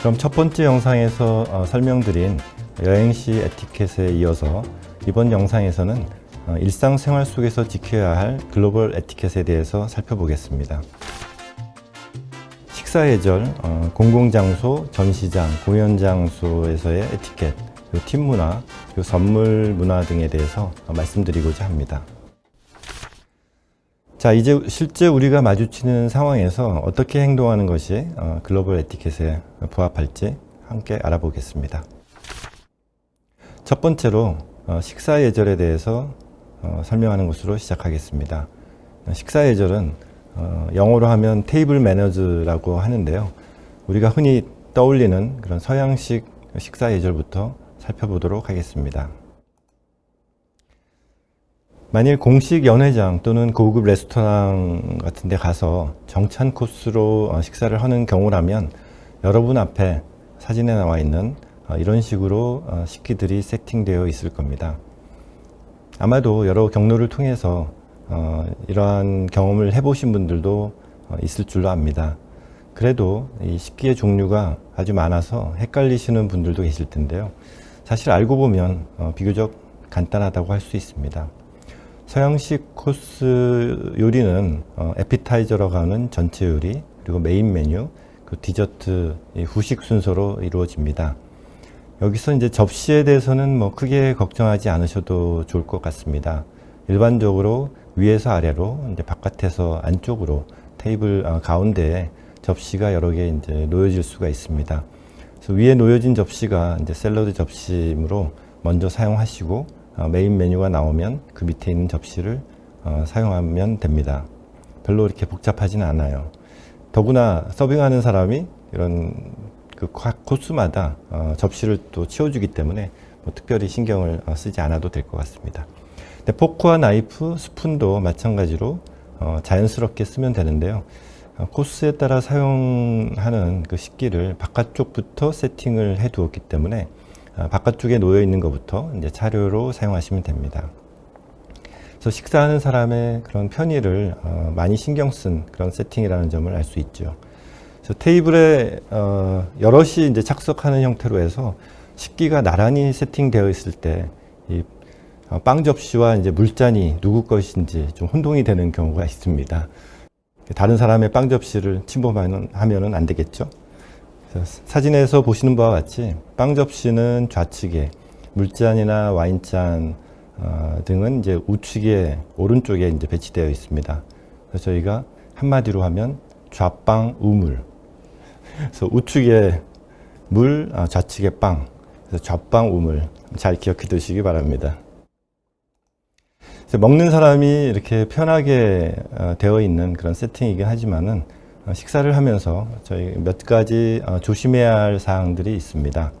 그럼 첫 번째 영상에서 설명드린 여행시 에티켓에 이어서 이번 영상에서는 일상생활 속에서 지켜야 할 글로벌 에티켓에 대해서 살펴보겠습니다. 식사 예절, 공공장소, 전시장, 공연장소에서의 에티켓, 팀 문화, 선물 문화 등에 대해서 말씀드리고자 합니다. 자, 이제 실제 우리가 마주치는 상황에서 어떻게 행동하는 것이 글로벌 에티켓에 부합할지 함께 알아보겠습니다. 첫 번째로 식사 예절에 대해서 설명하는 것으로 시작하겠습니다. 식사 예절은 영어로 하면 테이블 매너즈라고 하는데요. 우리가 흔히 떠올리는 그런 서양식 식사 예절부터 살펴보도록 하겠습니다. 만일 공식 연회장 또는 고급 레스토랑 같은 데 가서 정찬 코스로 식사를 하는 경우라면 여러분 앞에 사진에 나와 있는 이런 식으로 식기들이 세팅되어 있을 겁니다. 아마도 여러 경로를 통해서 이러한 경험을 해보신 분들도 있을 줄로 압니다. 그래도 이 식기의 종류가 아주 많아서 헷갈리시는 분들도 계실 텐데요. 사실 알고 보면 비교적 간단하다고 할 수 있습니다. 서양식 코스 요리는 에피타이저라고 하는 전체 요리, 그리고 메인 메뉴, 그 디저트, 후식 순서로 이루어집니다. 여기서 이제 접시에 대해서는 크게 걱정하지 않으셔도 좋을 것 같습니다. 일반적으로 위에서 아래로, 이제 바깥에서 안쪽으로 테이블 가운데에 접시가 여러 개 이제 놓여질 수가 있습니다. 그래서 위에 놓여진 접시가 이제 샐러드 접시이므로 먼저 사용하시고 메인 메뉴가 나오면 그 밑에 있는 접시를 사용하면 됩니다. 별로 이렇게 복잡하지는 않아요. 더구나 서빙하는 사람이 이런 그 코스마다 접시를 또 치워주기 때문에 특별히 신경을 쓰지 않아도 될 것 같습니다. 근데 포크와 나이프, 스푼도 마찬가지로 자연스럽게 쓰면 되는데요. 코스에 따라 사용하는 그 식기를 바깥쪽부터 세팅을 해 두었기 때문에 바깥쪽에 놓여 있는 것부터 이제 차례로 사용하시면 됩니다. 그래서 식사하는 사람의 그런 편의를 많이 신경 쓴 그런 세팅이라는 점을 알 수 있죠. 그래서 테이블에 여럿이 이제 착석하는 형태로 해서 식기가 나란히 세팅되어 있을 때 이 빵 접시와 이제 물잔이 누구 것인지 좀 혼동이 되는 경우가 있습니다. 다른 사람의 빵 접시를 침범하면은 안 되겠죠. 사진에서 보시는 바와 같이 빵 접시는 좌측에, 물잔이나 와인잔 등은 이제 우측에, 오른쪽에 이제 배치되어 있습니다. 그래서 저희가 한마디로 하면 좌빵 우물. 그래서 우측에 물, 좌측에 빵. 그래서 좌빵 우물. 잘 기억해 두시기 바랍니다. 먹는 사람이 이렇게 편하게 되어 있는 그런 세팅이긴 하지만은 식사를 하면서 저희 몇 가지 조심해야 할 사항들이 있습니다.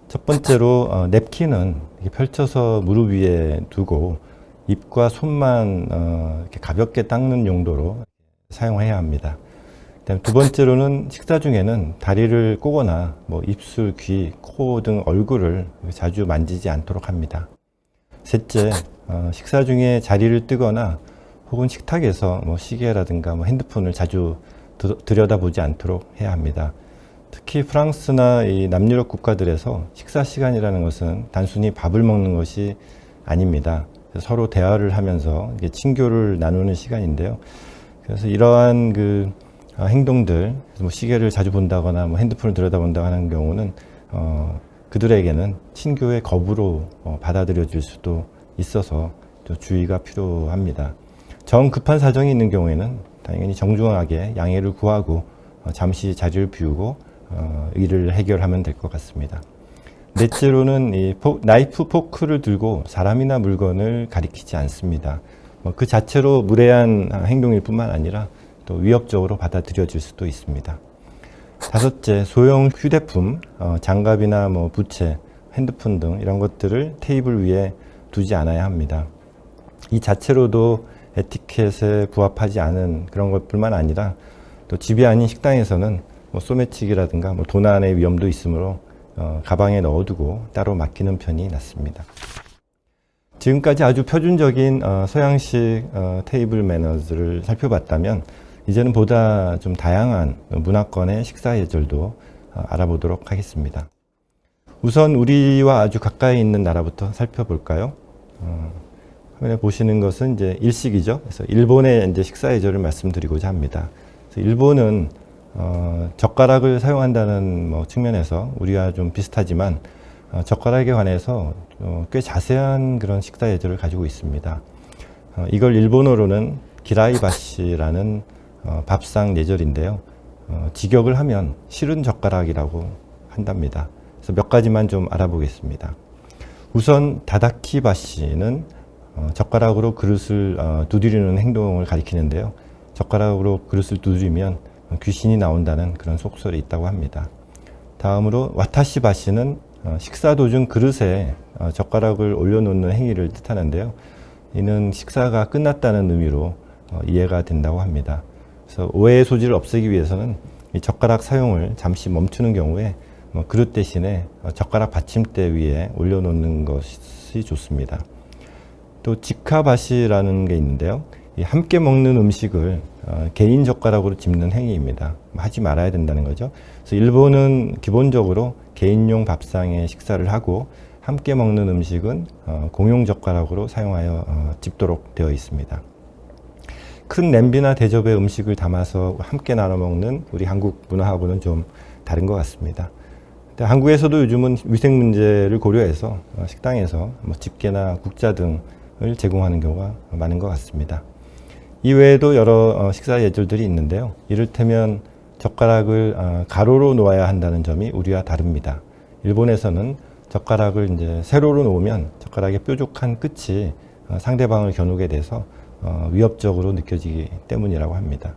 첫 번째로 냅킨은 이렇게 펼쳐서 무릎 위에 두고 입과 손만 이렇게 가볍게 닦는 용도로 사용해야 합니다. 두 번째로는 식사 중에는 다리를 꼬거나 입술, 귀, 코 등 얼굴을 자주 만지지 않도록 합니다. 셋째, 식사 중에 자리를 뜨거나 혹은 식탁에서 시계라든가 핸드폰을 자주 들여다보지 않도록 해야 합니다. 특히 프랑스나 이 남유럽 국가들에서 식사 시간이라는 것은 단순히 밥을 먹는 것이 아닙니다. 서로 대화를 하면서 친교를 나누는 시간인데요. 그래서 이러한 그 행동들, 시계를 자주 본다거나 핸드폰을 들여다본다고 하는 경우는 그들에게는 친교의 거부로 받아들여질 수도 있어서 또 주의가 필요합니다. 정 급한 사정이 있는 경우에는 당연히 정중하게 양해를 구하고 잠시 자리를 비우고 일을 해결하면 될 것 같습니다. 넷째로는 이 나이프, 포크를 들고 사람이나 물건을 가리키지 않습니다. 그 자체로 무례한 행동일 뿐만 아니라 또 위협적으로 받아들여질 수도 있습니다. 다섯째, 소형 휴대품, 장갑이나 부채, 핸드폰 등 이런 것들을 테이블 위에 두지 않아야 합니다. 이 자체로도 에티켓에 부합하지 않은 그런 것뿐만 아니라 또 집이 아닌 식당에서는 소매치기라든가 도난의 위험도 있으므로 가방에 넣어두고 따로 맡기는 편이 낫습니다. 지금까지 아주 표준적인 서양식 테이블 매너즈를 살펴봤다면 이제는 보다 좀 다양한 문화권의 식사 예절도 알아보도록 하겠습니다. 우선 우리와 아주 가까이 있는 나라부터 살펴볼까요? 화면에 보시는 것은 이제 일식이죠. 그래서 일본의 이제 식사 예절을 말씀드리고자 합니다. 그래서 일본은 젓가락을 사용한다는 측면에서 우리와 좀 비슷하지만 젓가락에 관해서 꽤 자세한 그런 식사 예절을 가지고 있습니다. 이걸 일본어로는 기라이바시라는 밥상 예절인데요. 직역을 하면 실은 젓가락이라고 한답니다. 그래서 몇 가지만 좀 알아보겠습니다. 우선 다다키바시는 젓가락으로 그릇을 두드리는 행동을 가리키는데요. 젓가락으로 그릇을 두드리면 귀신이 나온다는 그런 속설이 있다고 합니다. 다음으로 와타시바시는 식사 도중 그릇에 젓가락을 올려놓는 행위를 뜻하는데요. 이는 식사가 끝났다는 의미로 이해가 된다고 합니다. 그래서 오해의 소지를 없애기 위해서는 이 젓가락 사용을 잠시 멈추는 경우에 그릇 대신에 젓가락 받침대 위에 올려놓는 것이 좋습니다. 또 지카바시라는 게 있는데요. 이 함께 먹는 음식을 개인 젓가락으로 집는 행위입니다. 하지 말아야 된다는 거죠. 그래서 일본은 기본적으로 개인용 밥상에 식사를 하고 함께 먹는 음식은 공용 젓가락으로 사용하여 집도록 되어 있습니다. 큰 냄비나 대접에 음식을 담아서 함께 나눠 먹는 우리 한국 문화하고는 좀 다른 것 같습니다. 한국에서도 요즘은 위생 문제를 고려해서 식당에서 집게나 국자 등을 제공하는 경우가 많은 것 같습니다. 이외에도 여러 식사 예절들이 있는데요. 이를테면 젓가락을 가로로 놓아야 한다는 점이 우리와 다릅니다. 일본에서는 젓가락을 이제 세로로 놓으면 젓가락의 뾰족한 끝이 상대방을 겨누게 돼서 위협적으로 느껴지기 때문이라고 합니다.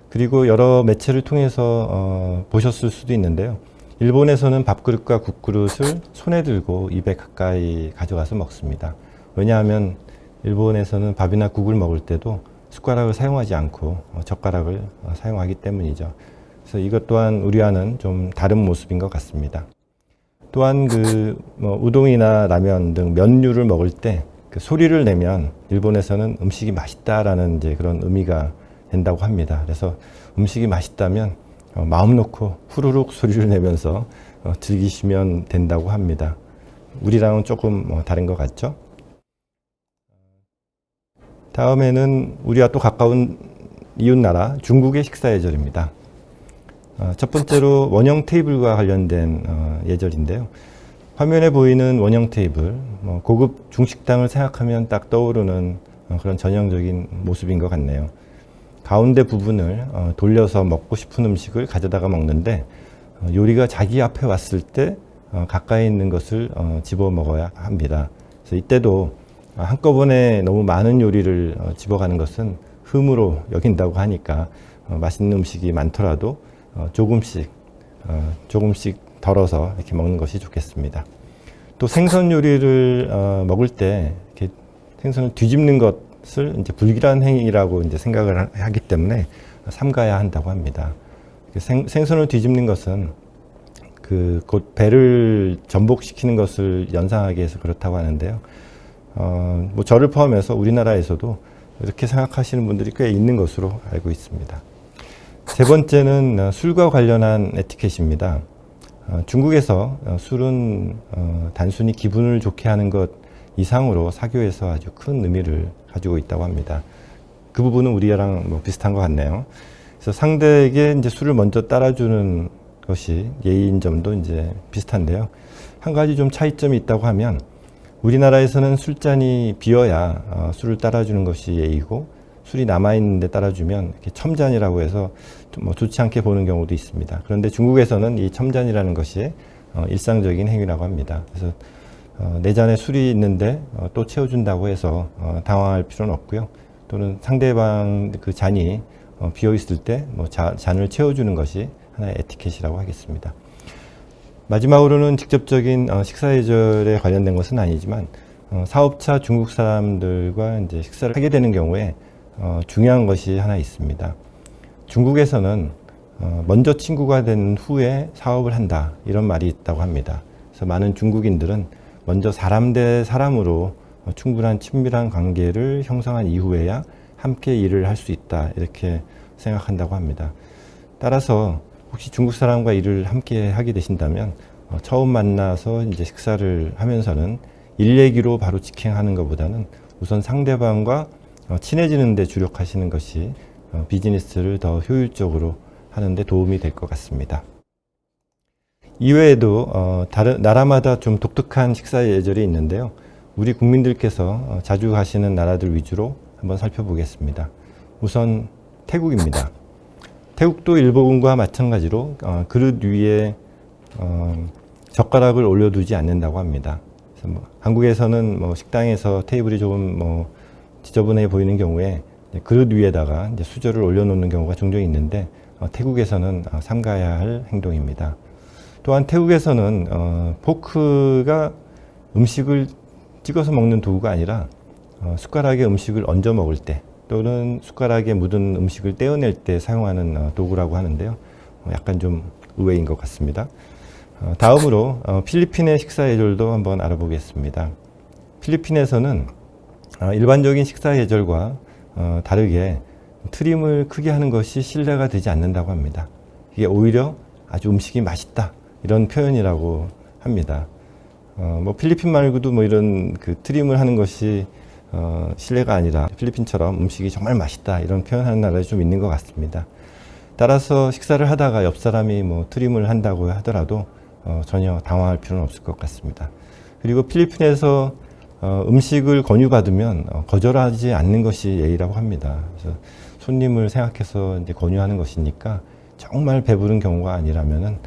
그리고 여러 매체를 통해서 보셨을 수도 있는데요. 일본에서는 밥그릇과 국그릇을 손에 들고 입에 가까이 가져가서 먹습니다. 왜냐하면 일본에서는 밥이나 국을 먹을 때도 숟가락을 사용하지 않고 젓가락을 사용하기 때문이죠. 그래서 이것 또한 우리와는 좀 다른 모습인 것 같습니다. 또한 우동이나 라면 등 면류를 먹을 때 그 소리를 내면 일본에서는 음식이 맛있다라는 이제 그런 의미가 된다고 합니다. 그래서 음식이 맛있다면 마음 놓고 후루룩 소리를 내면서 즐기시면 된다고 합니다. 우리랑은 조금 다른 것 같죠? 다음에는 우리와 또 가까운 이웃나라 중국의 식사 예절입니다. 첫 번째로 원형 테이블과 관련된 예절인데요. 화면에 보이는 원형 테이블, 고급 중식당을 생각하면 딱 떠오르는 그런 전형적인 모습인 것 같네요. 가운데 부분을 돌려서 먹고 싶은 음식을 가져다가 먹는데 요리가 자기 앞에 왔을 때 가까이 있는 것을 집어 먹어야 합니다. 그래서 이때도 한꺼번에 너무 많은 요리를 집어가는 것은 흠으로 여긴다고 하니까 맛있는 음식이 많더라도 조금씩 덜어서 이렇게 먹는 것이 좋겠습니다. 또 생선 요리를 먹을 때 이렇게 생선을 뒤집는 것을 이제 불길한 행위라고 이제 생각을 하기 때문에 삼가야 한다고 합니다. 생선을 뒤집는 것은 곧 배를 전복시키는 것을 연상하게 해서 그렇다고 하는데요. 저를 포함해서 우리나라에서도 이렇게 생각하시는 분들이 꽤 있는 것으로 알고 있습니다. 세 번째는 술과 관련한 에티켓입니다. 중국에서 술은 단순히 기분을 좋게 하는 것 이상으로 사교에서 아주 큰 의미를 가지고 있다고 합니다. 그 부분은 우리랑 비슷한 것 같네요. 그래서 상대에게 이제 술을 먼저 따라주는 것이 예의인 점도 이제 비슷한데요. 한 가지 좀 차이점이 있다고 하면 우리나라에서는 술잔이 비어야 술을 따라주는 것이 예의고 술이 남아있는데 따라주면 이렇게 첨잔이라고 해서 좀 좋지 않게 보는 경우도 있습니다. 그런데 중국에서는 이 첨잔이라는 것이 일상적인 행위라고 합니다. 그래서 내 잔에 술이 있는데 또 채워준다고 해서 당황할 필요는 없고요. 또는 상대방 그 잔이 비어 있을 때 잔을 채워주는 것이 하나의 에티켓이라고 하겠습니다. 마지막으로는 직접적인 식사 예절에 관련된 것은 아니지만 사업차 중국 사람들과 이제 식사를 하게 되는 경우에 중요한 것이 하나 있습니다. 중국에서는 먼저 친구가 된 후에 사업을 한다 이런 말이 있다고 합니다. 그래서 많은 중국인들은 먼저 사람 대 사람으로 충분한 친밀한 관계를 형성한 이후에야 함께 일을 할 수 있다 이렇게 생각한다고 합니다. 따라서 혹시 중국 사람과 일을 함께 하게 되신다면 처음 만나서 이제 식사를 하면서는 일 얘기로 바로 직행하는 것보다는 우선 상대방과 친해지는 데 주력하시는 것이 비즈니스를 더 효율적으로 하는 데 도움이 될 것 같습니다. 이외에도 다른 나라마다 좀 독특한 식사 예절이 있는데요. 우리 국민들께서 자주 가시는 나라들 위주로 한번 살펴보겠습니다. 우선 태국입니다. 태국도 일본과 마찬가지로 그릇 위에 젓가락을 올려두지 않는다고 합니다. 그래서 한국에서는 식당에서 테이블이 조금 지저분해 보이는 경우에 그릇 위에다가 이제 수저를 올려놓는 경우가 종종 있는데 태국에서는 삼가야 할 행동입니다. 또한 태국에서는 포크가 음식을 찍어서 먹는 도구가 아니라 숟가락에 음식을 얹어 먹을 때 또는 숟가락에 묻은 음식을 떼어낼 때 사용하는 도구라고 하는데요. 약간 좀 의외인 것 같습니다. 다음으로 필리핀의 식사 예절도 한번 알아보겠습니다. 필리핀에서는 일반적인 식사 예절과 다르게 트림을 크게 하는 것이 신뢰가 되지 않는다고 합니다. 이게 오히려 아주 음식이 맛있다 이런 표현이라고 합니다. 필리핀 말고도 이런 그 트림을 하는 것이 신뢰가 아니라 필리핀처럼 음식이 정말 맛있다 이런 표현하는 나라가 좀 있는 것 같습니다. 따라서 식사를 하다가 옆 사람이 트림을 한다고 하더라도 전혀 당황할 필요는 없을 것 같습니다. 그리고 필리핀에서 음식을 권유받으면 거절하지 않는 것이 예의라고 합니다. 그래서 손님을 생각해서 이제 권유하는 것이니까 정말 배부른 경우가 아니라면은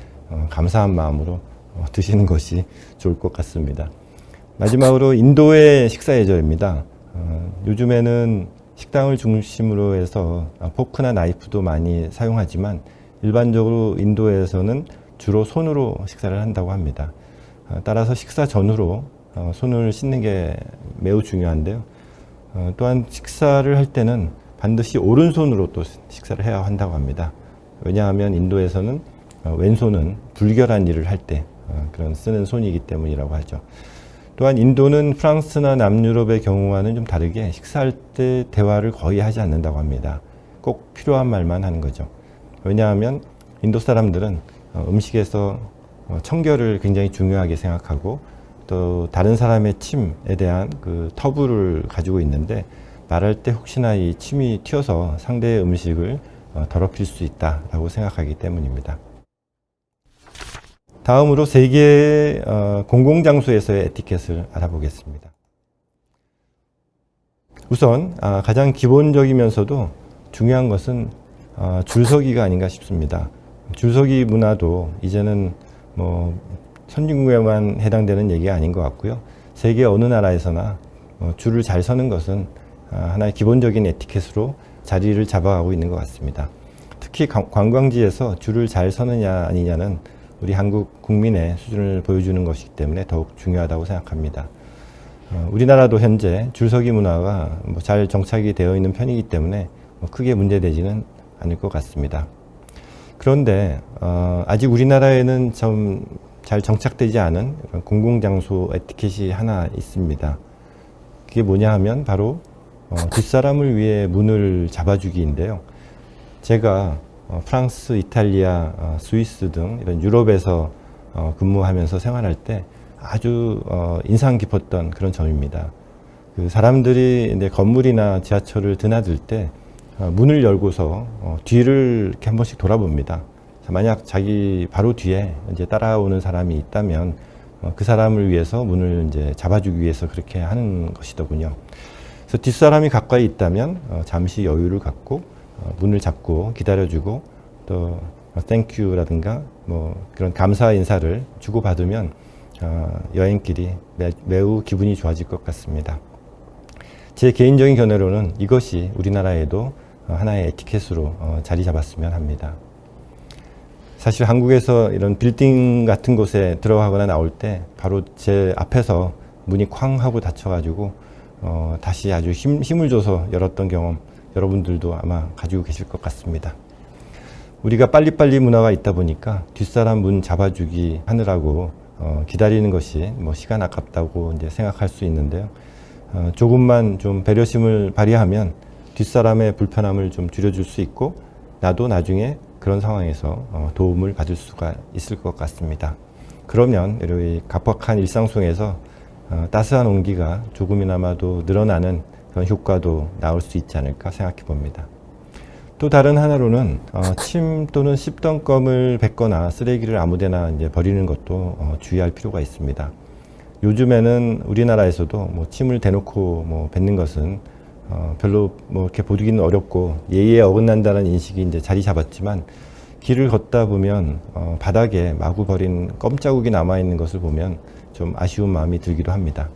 감사한 마음으로 드시는 것이 좋을 것 같습니다. 마지막으로 인도의 식사 예절입니다. 요즘에는 식당을 중심으로 해서 포크나 나이프도 많이 사용하지만 일반적으로 인도에서는 주로 손으로 식사를 한다고 합니다. 따라서 식사 전후로 손을 씻는 게 매우 중요한데요. 또한 식사를 할 때는 반드시 오른손으로 또 식사를 해야 한다고 합니다. 왜냐하면 인도에서는 왼손은 불결한 일을 할 때 그런 쓰는 손이기 때문이라고 하죠. 또한 인도는 프랑스나 남유럽의 경우와는 좀 다르게 식사할 때 대화를 거의 하지 않는다고 합니다. 꼭 필요한 말만 하는 거죠. 왜냐하면 인도 사람들은 음식에서 청결을 굉장히 중요하게 생각하고 또 다른 사람의 침에 대한 그 터부를 가지고 있는데 말할 때 혹시나 이 침이 튀어서 상대의 음식을 더럽힐 수 있다라고 생각하기 때문입니다. 다음으로 세계의 공공장소에서의 에티켓을 알아보겠습니다. 우선 가장 기본적이면서도 중요한 것은 줄서기가 아닌가 싶습니다. 줄서기 문화도 이제는 선진국에만 해당되는 얘기가 아닌 것 같고요. 세계 어느 나라에서나 줄을 잘 서는 것은 하나의 기본적인 에티켓으로 자리를 잡아가고 있는 것 같습니다. 특히 관광지에서 줄을 잘 서느냐 아니냐는 우리 한국 국민의 수준을 보여주는 것이기 때문에 더욱 중요하다고 생각합니다. 우리나라도 현재 줄서기 문화가 잘 정착이 되어 있는 편이기 때문에 크게 문제되지는 않을 것 같습니다. 그런데 아직 우리나라에는 좀 잘 정착되지 않은 공공장소 에티켓이 하나 있습니다. 그게 뭐냐 하면 바로 뒷사람을 위해 문을 잡아주기인데요. 제가 프랑스, 이탈리아, 스위스 등 이런 유럽에서 근무하면서 생활할 때 아주 인상 깊었던 그런 점입니다. 그 사람들이 이제 건물이나 지하철을 드나들 때 문을 열고서 뒤를 이렇게 한 번씩 돌아봅니다. 만약 자기 바로 뒤에 이제 따라오는 사람이 있다면 그 사람을 위해서 문을 이제 잡아주기 위해서 그렇게 하는 것이더군요. 그래서 뒷사람이 가까이 있다면 잠시 여유를 갖고 문을 잡고 기다려주고 또 땡큐라든가 그런 감사 인사를 주고받으면 여행길이 매우 기분이 좋아질 것 같습니다. 제 개인적인 견해로는 이것이 우리나라에도 하나의 에티켓으로 자리 잡았으면 합니다. 사실 한국에서 이런 빌딩 같은 곳에 들어가거나 나올 때 바로 제 앞에서 문이 쾅 하고 닫혀가지고 다시 아주 힘을 줘서 열었던 경험 여러분들도 아마 가지고 계실 것 같습니다. 우리가 빨리빨리 문화가 있다 보니까 뒷사람 문 잡아주기 하느라고 기다리는 것이 시간 아깝다고 이제 생각할 수 있는데요. 조금만 좀 배려심을 발휘하면 뒷사람의 불편함을 좀 줄여줄 수 있고 나도 나중에 그런 상황에서 도움을 받을 수가 있을 것 같습니다. 그러면 이 각박한 일상 속에서 따스한 온기가 조금이나마도 늘어나는 그런 효과도 나올 수 있지 않을까 생각해 봅니다. 또 다른 하나로는 침 또는 씹던 껌을 뱉거나 쓰레기를 아무데나 이제 버리는 것도 주의할 필요가 있습니다. 요즘에는 우리나라에서도 뭐 침을 대놓고 뭐 뱉는 것은 별로 뭐 이렇게 보기는 어렵고 예의에 어긋난다는 인식이 이제 자리 잡았지만, 길을 걷다 보면 바닥에 마구 버린 껌자국이 남아 있는 것을 보면 좀 아쉬운 마음이 들기도 합니다.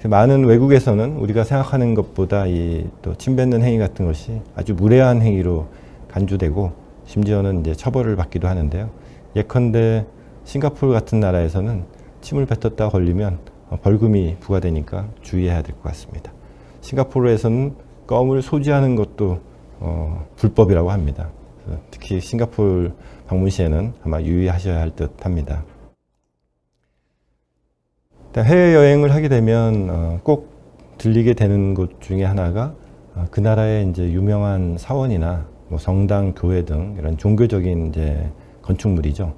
많은 외국에서는 우리가 생각하는 것보다 이 또 침 뱉는 행위 같은 것이 아주 무례한 행위로 간주되고 심지어는 이제 처벌을 받기도 하는데요. 예컨대 싱가포르 같은 나라에서는 침을 뱉었다 걸리면 벌금이 부과되니까 주의해야 될 것 같습니다. 싱가포르에서는 껌을 소지하는 것도 불법이라고 합니다. 특히 싱가포르 방문 시에는 아마 유의하셔야 할 듯 합니다. 해외여행을 하게 되면 꼭 들리게 되는 곳 중에 하나가 그 나라의 이제 유명한 사원이나 뭐 성당, 교회 등 이런 종교적인 이제 건축물이죠.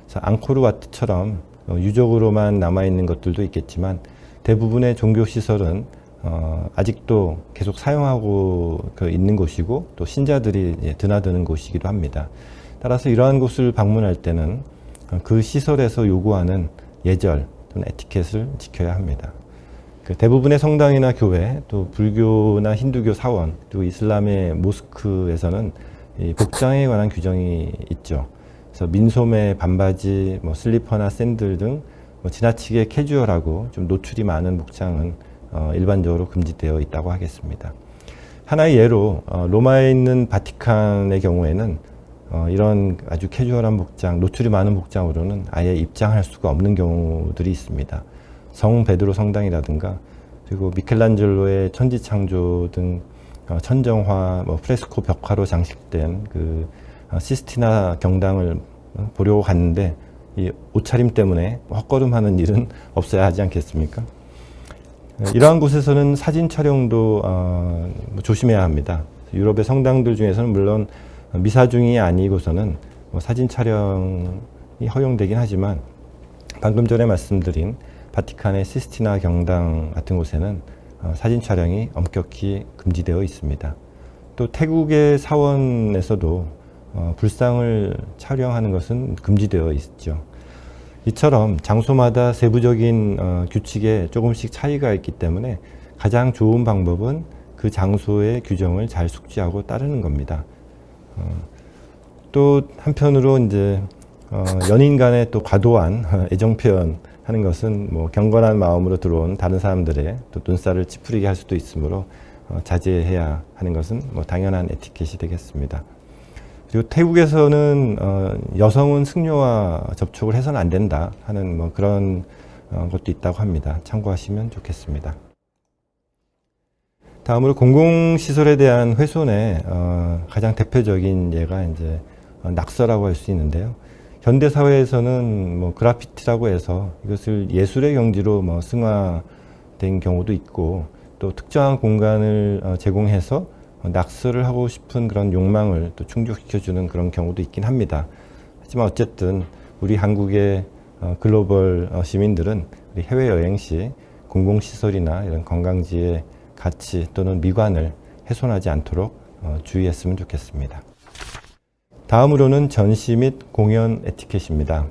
그래서 앙코르와트처럼 유적으로만 남아있는 것들도 있겠지만 대부분의 종교시설은 아직도 계속 사용하고 있는 곳이고 또 신자들이 드나드는 곳이기도 합니다. 따라서 이러한 곳을 방문할 때는 그 시설에서 요구하는 예절 또는 에티켓을 지켜야 합니다. 대부분의 성당이나 교회, 또 불교나 힌두교 사원, 또 이슬람의 모스크에서는 이 복장에 관한 규정이 있죠. 그래서 민소매, 반바지, 뭐 슬리퍼나 샌들 등 뭐 지나치게 캐주얼하고 좀 노출이 많은 복장은 일반적으로 금지되어 있다고 하겠습니다. 하나의 예로 로마에 있는 바티칸의 경우에는 이런 아주 캐주얼한 복장, 노출이 많은 복장으로는 아예 입장할 수가 없는 경우들이 있습니다. 성 베드로 성당이라든가 그리고 미켈란젤로의 천지창조 등 천정화, 뭐 프레스코 벽화로 장식된 그 시스티나 경당을 보려고 갔는데 이 옷차림 때문에 헛걸음하는 일은 없어야 하지 않겠습니까? 이러한 곳에서는 사진 촬영도 조심해야 합니다. 유럽의 성당들 중에서는 물론 미사중이 아니고서는 사진 촬영이 허용되긴 하지만 방금 전에 말씀드린 바티칸의 시스티나 경당 같은 곳에는 사진 촬영이 엄격히 금지되어 있습니다. 또 태국의 사원에서도 불상을 촬영하는 것은 금지되어 있죠. 이처럼 장소마다 세부적인 규칙에 조금씩 차이가 있기 때문에 가장 좋은 방법은 그 장소의 규정을 잘 숙지하고 따르는 겁니다. 또 한편으로 이제 연인 간의 또 과도한 애정 표현 하는 것은 뭐 경건한 마음으로 들어온 다른 사람들의 또 눈살을 찌푸리게 할 수도 있으므로 자제해야 하는 것은 뭐 당연한 에티켓이 되겠습니다. 그리고 태국에서는 여성은 승려와 접촉을 해서는 안 된다 하는 뭐 그런 것도 있다고 합니다. 참고하시면 좋겠습니다. 다음으로 공공시설에 대한 훼손의 가장 대표적인 예가 이제 낙서라고 할 수 있는데요. 현대 사회에서는 뭐 그래피티라고 해서 이것을 예술의 경지로 뭐 승화된 경우도 있고, 또 특정한 공간을 제공해서 낙서를 하고 싶은 그런 욕망을 또 충족시켜주는 그런 경우도 있긴 합니다. 하지만 어쨌든 우리 한국의 글로벌 시민들은 우리 해외여행 시 공공시설이나 이런 관광지의 가치 또는 미관을 훼손하지 않도록 주의했으면 좋겠습니다. 다음으로는 전시 및 공연 에티켓입니다.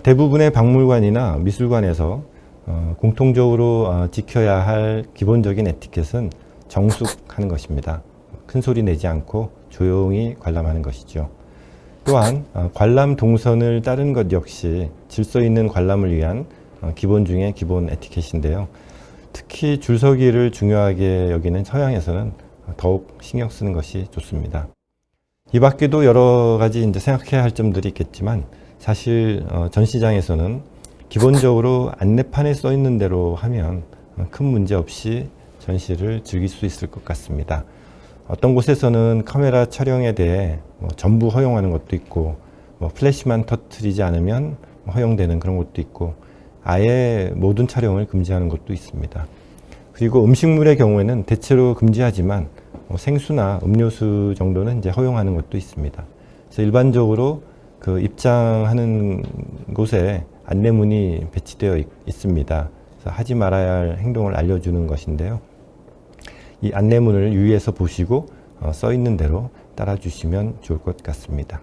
대부분의 박물관이나 미술관에서 공통적으로 지켜야 할 기본적인 에티켓은 정숙하는 것입니다. 큰 소리 내지 않고 조용히 관람하는 것이죠. 또한 관람 동선을 따르는 것 역시 질서 있는 관람을 위한 기본 중에 기본 에티켓인데요. 특히 줄서기를 중요하게 여기는 서양에서는 더욱 신경 쓰는 것이 좋습니다. 이 밖에도 여러 가지 이제 생각해야 할 점들이 있겠지만, 사실 전시장에서는 기본적으로 안내판에 써 있는 대로 하면 큰 문제 없이 전시를 즐길 수 있을 것 같습니다. 어떤 곳에서는 카메라 촬영에 대해 전부 허용하는 것도 있고, 플래시만 터뜨리지 않으면 허용되는 그런 것도 있고, 아예 모든 촬영을 금지하는 것도 있습니다. 그리고 음식물의 경우에는 대체로 금지하지만 생수나 음료수 정도는 이제 허용하는 것도 있습니다. 그래서 일반적으로 그 입장하는 곳에 안내문이 배치되어 있습니다. 그래서 하지 말아야 할 행동을 알려주는 것인데요. 이 안내문을 유의해서 보시고 써 있는 대로 따라주시면 좋을 것 같습니다.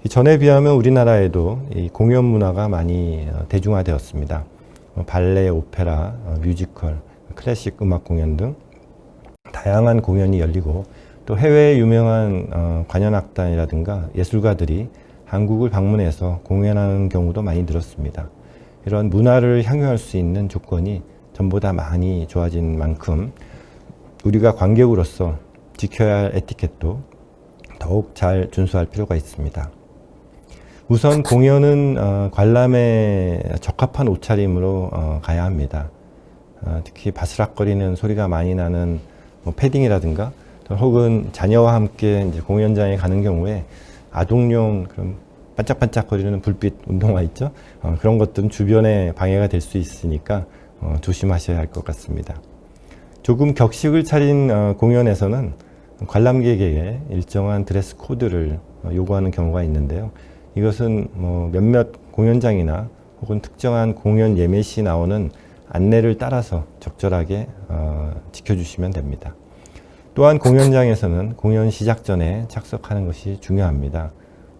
전에 비하면 우리나라에도 이 공연 문화가 많이 대중화되었습니다. 발레, 오페라, 뮤지컬, 클래식 음악 공연 등 다양한 공연이 열리고 또 해외의 유명한 관현악단이라든가 예술가들이 한국을 방문해서 공연하는 경우도 많이 늘었습니다. 이런 문화를 향유할 수 있는 조건이 전보다 많이 좋아진 만큼 우리가 관객으로서 지켜야 할 에티켓도 더욱 잘 준수할 필요가 있습니다. 우선 공연은 관람에 적합한 옷차림으로 가야 합니다. 특히 바스락거리는 소리가 많이 나는 패딩이라든가 혹은 자녀와 함께 이제 공연장에 가는 경우에 아동용 그런 반짝반짝거리는 불빛 운동화 있죠? 그런 것들은 주변에 방해가 될 수 있으니까 조심하셔야 할 것 같습니다. 조금 격식을 차린 공연에서는 관람객에게 일정한 드레스 코드를 요구하는 경우가 있는데요. 이것은 몇몇 공연장이나 혹은 특정한 공연 예매 시 나오는 안내를 따라서 적절하게 지켜주시면 됩니다. 또한 공연장에서는 공연 시작 전에 착석하는 것이 중요합니다.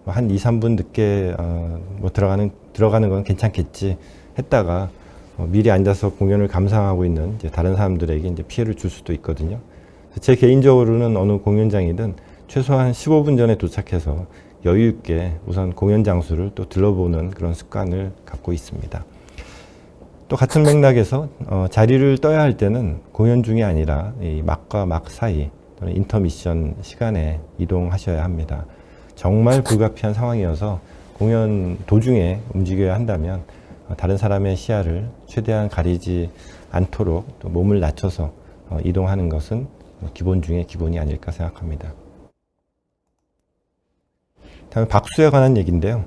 한 2, 3분 늦게 들어가는 건 괜찮겠지 했다가 미리 앉아서 공연을 감상하고 있는 이제 다른 사람들에게 이제 피해를 줄 수도 있거든요. 제 개인적으로는 어느 공연장이든 최소한 15분 전에 도착해서 여유 있게 우선 공연 장소를 또 들러보는 그런 습관을 갖고 있습니다. 또 같은 맥락에서 자리를 떠야 할 때는 공연 중이 아니라 이 막과 막 사이 또는 인터미션 시간에 이동하셔야 합니다. 정말 불가피한 상황이어서 공연 도중에 움직여야 한다면 다른 사람의 시야를 최대한 가리지 않도록 또 몸을 낮춰서 이동하는 것은 기본 중에 기본이 아닐까 생각합니다. 다음에 박수에 관한 얘기인데요.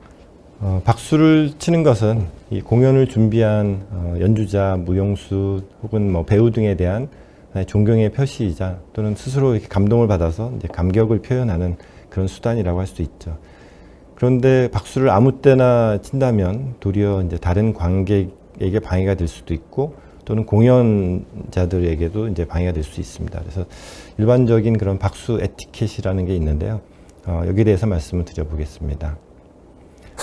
박수를 치는 것은 이 공연을 준비한 연주자, 무용수 혹은 배우 등에 대한 존경의 표시이자 또는 스스로 이렇게 감동을 받아서 이제 감격을 표현하는 그런 수단이라고 할 수 있죠. 그런데 박수를 아무 때나 친다면 도리어 이제 다른 관객에게 방해가 될 수도 있고 또는 공연자들에게도 이제 방해가 될 수 있습니다. 그래서 일반적인 그런 박수 에티켓이라는 게 있는데요. 여기에 대해서 말씀을 드려보겠습니다.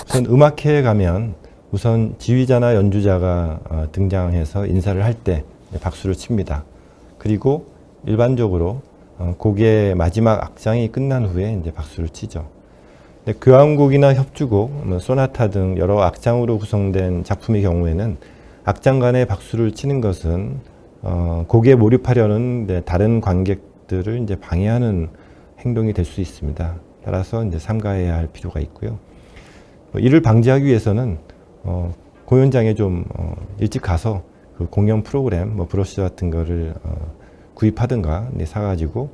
우선 음악회에 가면 우선 지휘자나 연주자가 등장해서 인사를 할 때 박수를 칩니다. 그리고 일반적으로 곡의 마지막 악장이 끝난 후에 이제 박수를 치죠. 근데 교향곡이나 협주곡, 소나타 등 여러 악장으로 구성된 작품의 경우에는 악장 간에 박수를 치는 것은 곡에 몰입하려는 다른 관객들을 이제 방해하는 행동이 될 수 있습니다. 따라서 이제 삼가해야 할 필요가 있고요. 이를 방지하기 위해서는 공연장에 좀 일찍 가서 그 공연 프로그램, 브로셔 같은 거를 구입하든가 사가지고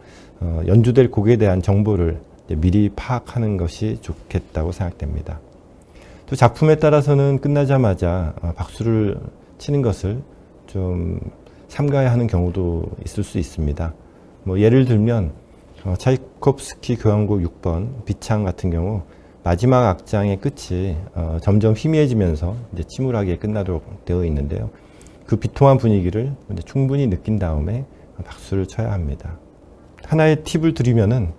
연주될 곡에 대한 정보를 미리 파악하는 것이 좋겠다고 생각됩니다. 또 작품에 따라서는 끝나자마자 박수를 치는 것을 좀 삼가야 하는 경우도 있을 수 있습니다. 예를 들면 차이콥스키 교향곡 6번 비창 같은 경우 마지막 악장의 끝이 점점 희미해지면서 이제 침울하게 끝나도록 되어 있는데요. 그 비통한 분위기를 이제 충분히 느낀 다음에 박수를 쳐야 합니다. 하나의 팁을 드리면은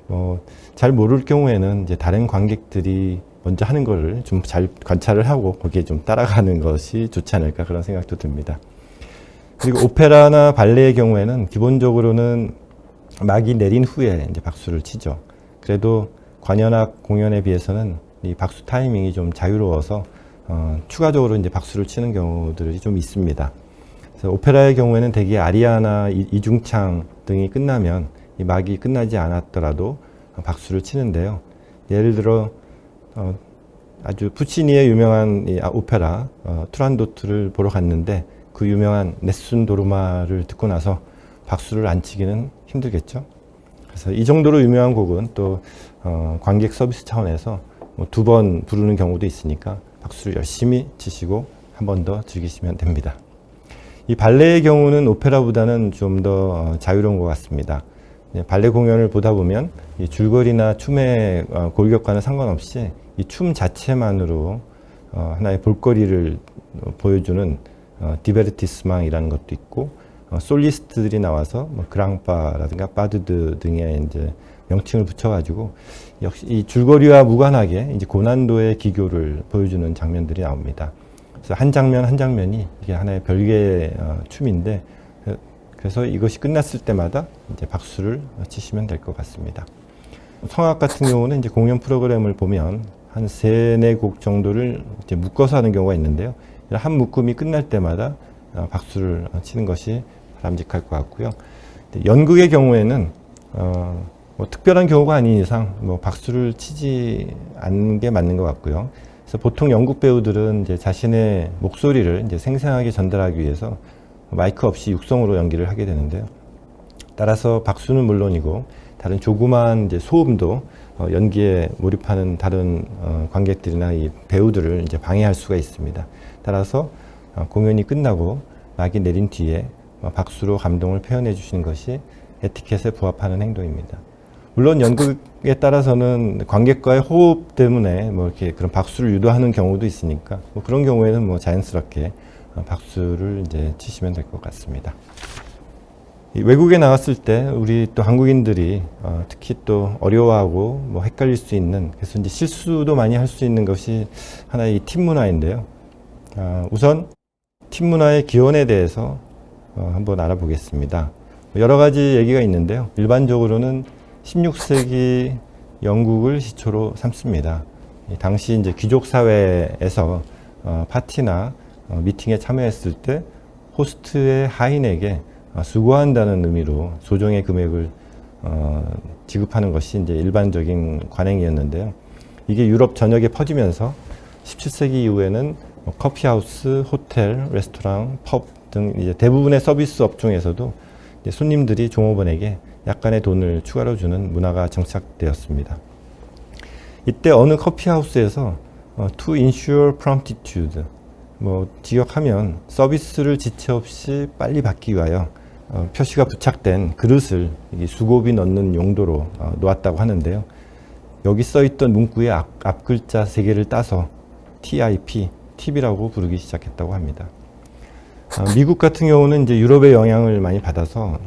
잘 모를 경우에는 이제 다른 관객들이 먼저 하는 거를 좀 잘 관찰을 하고 거기에 좀 따라가는 것이 좋지 않을까 그런 생각도 듭니다. 그리고 오페라나 발레의 경우에는 기본적으로는 막이 내린 후에 이제 박수를 치죠. 그래도 관현악 공연에 비해서는 이 박수 타이밍이 좀 자유로워서 추가적으로 이제 박수를 치는 경우들이 좀 있습니다. 그래서 오페라의 경우에는 대개 아리아나 이중창 등이 끝나면 이 막이 끝나지 않았더라도 박수를 치는데요. 예를 들어 아주 푸치니의 유명한 이 오페라 투란도트를 보러 갔는데 그 유명한 네순 도르마를 듣고 나서 박수를 안 치기는 힘들겠죠. 그래서 이 정도로 유명한 곡은 또 관객 서비스 차원에서 2번 부르는 경우도 있으니까 박수를 열심히 치시고 한 번 더 즐기시면 됩니다. 이 발레의 경우는 오페라보다는 좀 더 자유로운 것 같습니다. 발레 공연을 보다 보면 이 줄거리나 춤의 골격과는 상관없이 이 춤 자체만으로 하나의 볼거리를 보여주는 디베르티스망이라는 것도 있고, 솔리스트들이 나와서 뭐 그랑파라든가 빠드드 등의 이제 명칭을 붙여가지고 역시 이 줄거리와 무관하게 이제 고난도의 기교를 보여주는 장면들이 나옵니다. 그래서 한 장면 한 장면이 이게 하나의 별개의 춤인데, 그래서 이것이 끝났을 때마다 이제 박수를 치시면 될 것 같습니다. 성악 같은 경우는 이제 공연 프로그램을 보면 한 3-4곡 정도를 이제 묶어서 하는 경우가 있는데요. 한 묶음이 끝날 때마다 박수를 치는 것이 바람직할 것 같고요. 연극의 경우에는 뭐 특별한 경우가 아닌 이상 뭐 박수를 치지 않는 게 맞는 것 같고요. 그래서 보통 연극 배우들은 이제 자신의 목소리를 이제 생생하게 전달하기 위해서 마이크 없이 육성으로 연기를 하게 되는데요. 따라서 박수는 물론이고 다른 조그마한 이제 소음도 연기에 몰입하는 다른 관객들이나 이 배우들을 이제 방해할 수가 있습니다. 따라서 공연이 끝나고 막이 내린 뒤에 박수로 감동을 표현해 주시는 것이 에티켓에 부합하는 행동입니다. 물론 연극에 따라서는 관객과의 호흡 때문에 뭐 이렇게 그런 박수를 유도하는 경우도 있으니까 뭐 그런 경우에는 뭐 자연스럽게 박수를 이제 치시면 될 것 같습니다. 외국에 나갔을 때 우리 또 한국인들이 특히 또 어려워하고 뭐 헷갈릴 수 있는, 그래서 이제 실수도 많이 할 수 있는 것이 하나의 팀 문화인데요. 우선 팀 문화의 기원에 대해서 한번 알아보겠습니다. 여러 가지 얘기가 있는데요. 일반적으로는 16세기 영국을 시초로 삼습니다. 당시 이제 귀족 사회에서 파티나 미팅에 참여했을 때 호스트의 하인에게 수고한다는 의미로 소정의 금액을 지급하는 것이 이제 일반적인 관행이었는데요. 이게 유럽 전역에 퍼지면서 17세기 이후에는 커피하우스, 호텔, 레스토랑, 펍 등 이제 대부분의 서비스 업종에서도 이제 손님들이 종업원에게 약간의 돈을 추가로 주는 문화가 정착되었습니다. 이때 어느 커피하우스에서 to ensure promptitude, 뭐 직역하면 서비스를 지체 없이 빨리 받기 위하여 표시가 부착된 그릇을 수고비 넣는 용도로 놓았다고 하는데요. 여기 써있던 문구의 앞 글자 3개를 따서 TIP, 팁이라고 부르기 시작했다고 합니다. 미국 같은 경우는 이제 유럽의 영향을 많이 받아서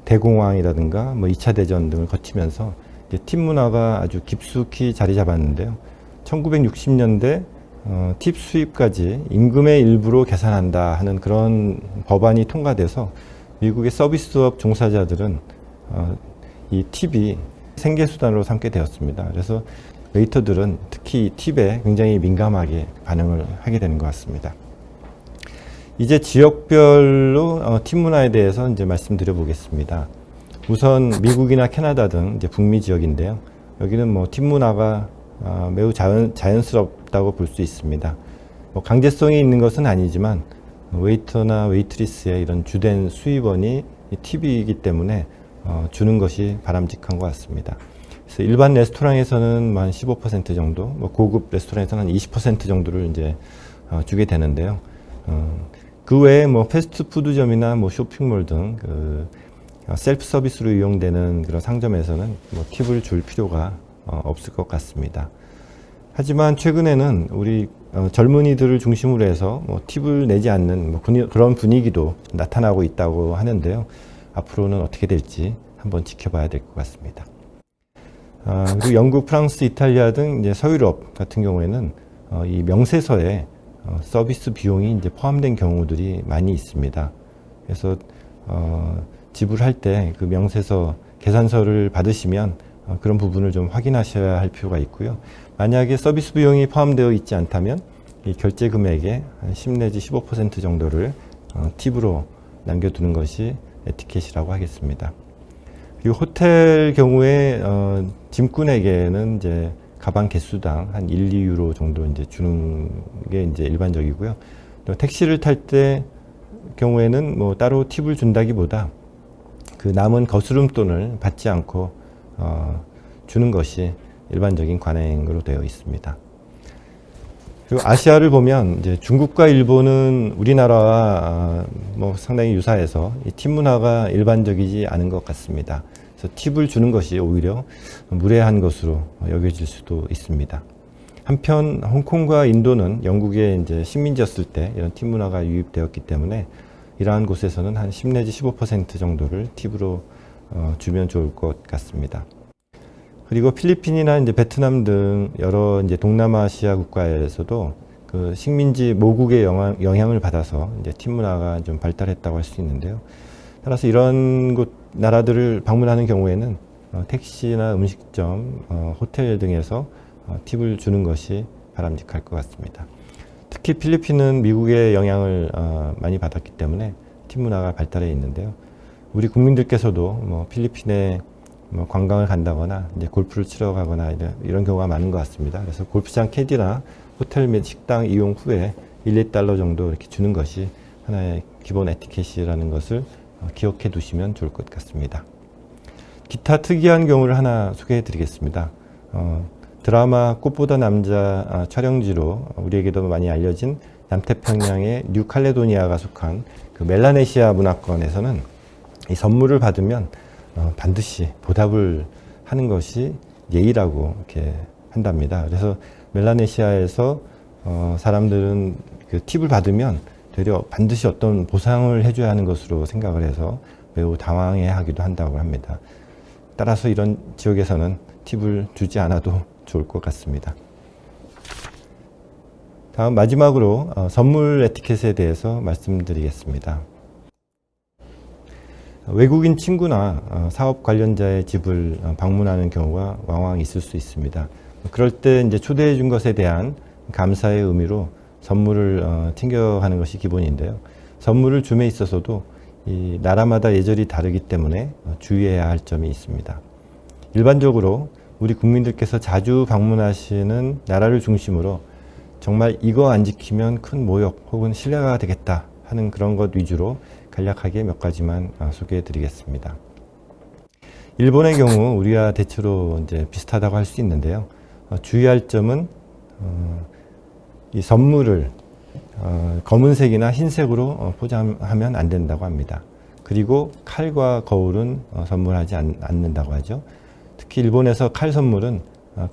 대공황이라든가 뭐 2차 대전 등을 거치면서 이제 팁 문화가 아주 깊숙이 자리 잡았는데요. 1960년대 팁 수입까지 임금의 일부로 계산한다 하는 그런 법안이 통과돼서 미국의 서비스업 종사자들은 이 팁이 생계수단으로 삼게 되었습니다. 그래서 웨이터들은 특히 이 팁에 굉장히 민감하게 반응을 하게 되는 것 같습니다. 이제 지역별로 팁 문화에 대해서 이제 말씀드려 보겠습니다. 우선 미국이나 캐나다 등 이제 북미 지역인데요. 여기는 뭐 팁 문화가 매우 자연스럽다고 볼 수 있습니다. 뭐 강제성이 있는 것은 아니지만 웨이터나 웨이트리스의 이런 주된 수입원이 팁이기 때문에 주는 것이 바람직한 것 같습니다. 그래서 일반 레스토랑에서는 한 15% 정도, 뭐 고급 레스토랑에서는 한 20% 정도를 이제 주게 되는데요. 그 외에 뭐 패스트푸드점이나 뭐 쇼핑몰 등 그 셀프 서비스로 이용되는 그런 상점에서는 뭐 팁을 줄 필요가 없을 것 같습니다. 하지만 최근에는 우리 젊은이들을 중심으로 해서 뭐 팁을 내지 않는 뭐 그런 분위기도 나타나고 있다고 하는데요. 앞으로는 어떻게 될지 한번 지켜봐야 될 것 같습니다. 그리고 영국, 프랑스, 이탈리아 등 이제 서유럽 같은 경우에는 이 명세서에 서비스 비용이 이제 포함된 경우들이 많이 있습니다. 그래서 지불할 때 그 명세서 계산서를 받으시면 그런 부분을 좀 확인하셔야 할 필요가 있고요. 만약에 서비스 비용이 포함되어 있지 않다면 이 결제 금액의 한 10 내지 15% 정도를 팁으로 남겨두는 것이 에티켓이라고 하겠습니다. 그리고 호텔 경우에 짐꾼에게는 이제 가방 개수당 한 1, 2유로 정도 이제 주는 게 이제 일반적이고요. 또 택시를 탈 때 경우에는 뭐 따로 팁을 준다기보다 그 남은 거스름돈을 받지 않고 주는 것이 일반적인 관행으로 되어 있습니다. 그리고 아시아를 보면 이제 중국과 일본은 우리나라와 뭐 상당히 유사해서 이 팁 문화가 일반적이지 않은 것 같습니다. 그래서 팁을 주는 것이 오히려 무례한 것으로 여겨질 수도 있습니다. 한편 홍콩과 인도는 영국의 이제 식민지였을 때 이런 팁 문화가 유입되었기 때문에 이러한 곳에서는 한 10 내지 15% 정도를 팁으로 주면 좋을 것 같습니다. 그리고 필리핀이나 이제 베트남 등 여러 이제 동남아시아 국가에서도 그 식민지 모국의 영향을 받아서 이제 팁 문화가 좀 발달했다고 할 수 있는데요. 따라서 이런 곳 나라들을 방문하는 경우에는 택시나 음식점, 호텔 등에서 팁을 주는 것이 바람직할 것 같습니다. 특히 필리핀은 미국의 영향을 많이 받았기 때문에 팁 문화가 발달해 있는데요. 우리 국민들께서도 뭐 필리핀에 뭐 관광을 간다거나 이제 골프를 치러 가거나 이런 경우가 많은 것 같습니다. 그래서 골프장 캐디나 호텔 및 식당 이용 후에 1, 2달러 정도 이렇게 주는 것이 하나의 기본 에티켓이라는 것을 기억해 두시면 좋을 것 같습니다. 기타 특이한 경우를 하나 소개해 드리겠습니다. 드라마 꽃보다 남자 촬영지로 우리에게도 많이 알려진 남태평양의 뉴칼레도니아가 속한 그 멜라네시아 문화권에서는 이 선물을 받으면 반드시 보답을 하는 것이 예의라고 이렇게 한답니다. 그래서 멜라네시아에서 사람들은 그 팁을 받으면 되려 반드시 어떤 보상을 해줘야 하는 것으로 생각을 해서 매우 당황해 하기도 한다고 합니다. 따라서 이런 지역에서는 팁을 주지 않아도 좋을 것 같습니다. 다음 마지막으로 선물 에티켓에 대해서 말씀드리겠습니다. 외국인 친구나 사업 관련자의 집을 방문하는 경우가 왕왕 있을 수 있습니다. 그럴 때 이제 초대해 준 것에 대한 감사의 의미로 선물을 챙겨가는 것이 기본인데요. 선물을 줌에 있어서도 이 나라마다 예절이 다르기 때문에 주의해야 할 점이 있습니다. 일반적으로 우리 국민들께서 자주 방문하시는 나라를 중심으로 정말 이거 안 지키면 큰 모욕 혹은 신뢰가 되겠다 하는 그런 것 위주로 간략하게 몇 가지만 소개해 드리겠습니다. 일본의 경우 우리와 대체로 이제 비슷하다고 할 수 있는데요. 주의할 점은 이 선물을 검은색이나 흰색으로 포장하면 안 된다고 합니다. 그리고 칼과 거울은 선물하지 않는다고 하죠. 특히 일본에서 칼 선물은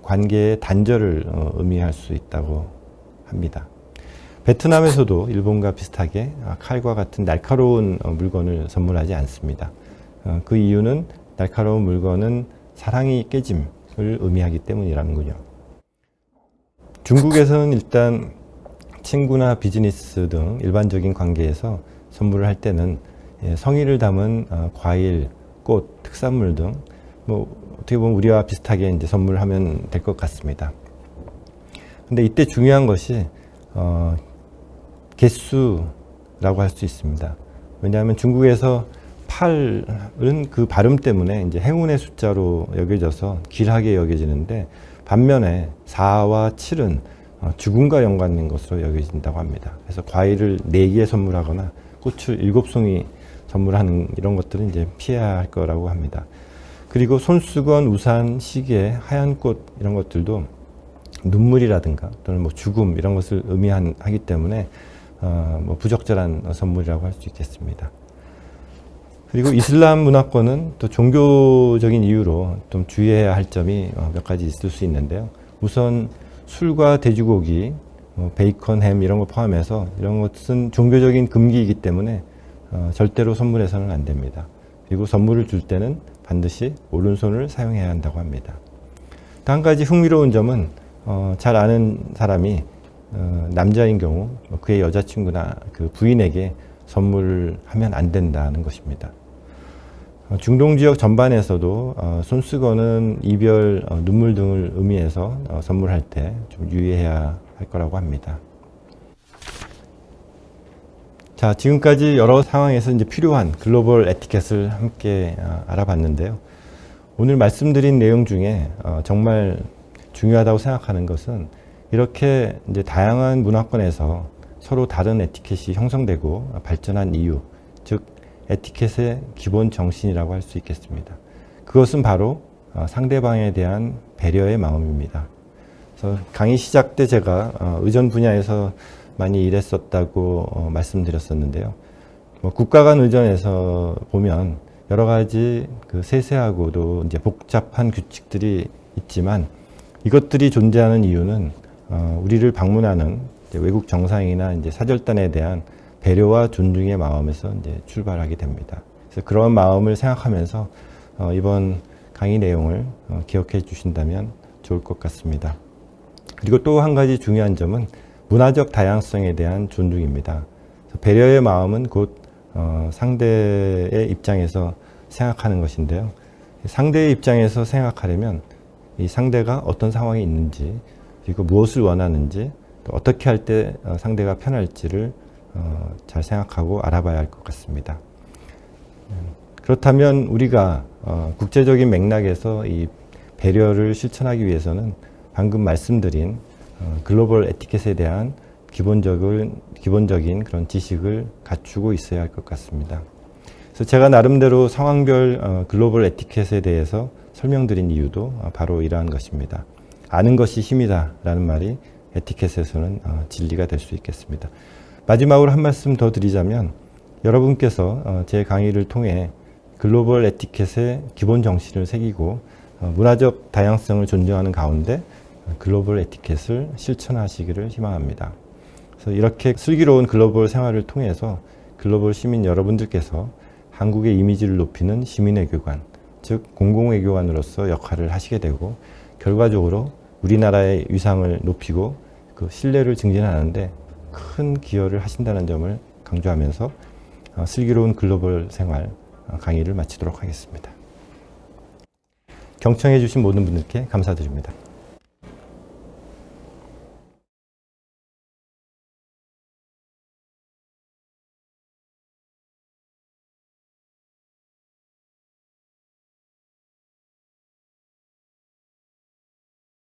관계의 단절을 의미할 수 있다고 합니다. 베트남에서도 일본과 비슷하게 칼과 같은 날카로운 물건을 선물하지 않습니다. 그 이유는 날카로운 물건은 사랑이 깨짐을 의미하기 때문이라는군요. 중국에서는 일단 친구나 비즈니스 등 일반적인 관계에서 선물을 할 때는 성의를 담은 과일, 꽃, 특산물 등 뭐 어떻게 보면 우리와 비슷하게 이제 선물하면 될 것 같습니다. 근데 이때 중요한 것이 개수라고 할 수 있습니다. 왜냐하면 중국에서 8은 그 발음 때문에 이제 행운의 숫자로 여겨져서 귀하게 여겨지는데 반면에 4와 7은 죽음과 연관된 것으로 여겨진다고 합니다. 그래서 과일을 4개 선물하거나 꽃을 7송이 선물하는 이런 것들은 이제 피해야 할 거라고 합니다. 그리고 손수건, 우산, 시계, 하얀 꽃 이런 것들도 눈물이라든가 또는 뭐 죽음 이런 것을 의미하기 때문에 뭐 부적절한 선물이라고 할 수 있겠습니다. 그리고 이슬람 문화권은 또 종교적인 이유로 좀 주의해야 할 점이 몇 가지 있을 수 있는데요. 우선 술과 돼지고기, 베이컨, 햄 이런 거 포함해서 이런 것은 종교적인 금기이기 때문에 절대로 선물해서는 안 됩니다. 그리고 선물을 줄 때는 반드시 오른손을 사용해야 한다고 합니다. 또 한 가지 흥미로운 점은 잘 아는 사람이 남자인 경우 그의 여자친구나 그 부인에게 선물을 하면 안 된다는 것입니다. 중동 지역 전반에서도 손수건은 이별, 눈물 등을 의미해서 선물할 때 좀 유의해야 할 거라고 합니다. 자, 지금까지 여러 상황에서 이제 필요한 글로벌 에티켓을 함께 알아봤는데요. 오늘 말씀드린 내용 중에 정말 중요하다고 생각하는 것은 이렇게 이제 다양한 문화권에서 서로 다른 에티켓이 형성되고 발전한 이유, 즉 에티켓의 기본 정신이라고 할 수 있겠습니다. 그것은 바로 상대방에 대한 배려의 마음입니다. 그래서 그래서 강의 시작 때 제가 의전 분야에서 많이 일했었다고 말씀드렸었는데요. 국가 간 의전에서 보면 여러 가지 그 세세하고도 이제 복잡한 규칙들이 있지만 이것들이 존재하는 이유는 우리를 방문하는 외국 정상이나 이제 사절단에 대한 배려와 존중의 마음에서 이제 출발하게 됩니다. 그래서 그런 마음을 생각하면서 이번 강의 내용을 기억해 주신다면 좋을 것 같습니다. 그리고 또 한 가지 중요한 점은 문화적 다양성에 대한 존중입니다. 배려의 마음은 곧 상대의 입장에서 생각하는 것인데요. 상대의 입장에서 생각하려면 이 상대가 어떤 상황에 있는지, 그리고 무엇을 원하는지, 또 어떻게 할 때 상대가 편할지를 잘 생각하고 알아봐야 할 것 같습니다. 그렇다면 우리가 국제적인 맥락에서 이 배려를 실천하기 위해서는 방금 말씀드린 글로벌 에티켓에 대한 기본적인 그런 지식을 갖추고 있어야 할 것 같습니다. 그래서 제가 나름대로 상황별 글로벌 에티켓에 대해서 설명드린 이유도 바로 이러한 것입니다. 아는 것이 힘이다 라는 말이 에티켓에서는 진리가 될 수 있겠습니다. 마지막으로 한 말씀 더 드리자면 여러분께서 제 강의를 통해 글로벌 에티켓의 기본 정신을 새기고 문화적 다양성을 존중하는 가운데 글로벌 에티켓을 실천하시기를 희망합니다. 그래서 이렇게 슬기로운 글로벌 생활을 통해서 글로벌 시민 여러분들께서 한국의 이미지를 높이는 시민외교관, 즉 공공외교관으로서 역할을 하시게 되고 결과적으로 우리나라의 위상을 높이고 그 신뢰를 증진하는데 큰 기여를 하신다는 점을 강조하면서 슬기로운 글로벌 생활 강의를 마치도록 하겠습니다. 경청해 주신 모든 분들께 감사드립니다.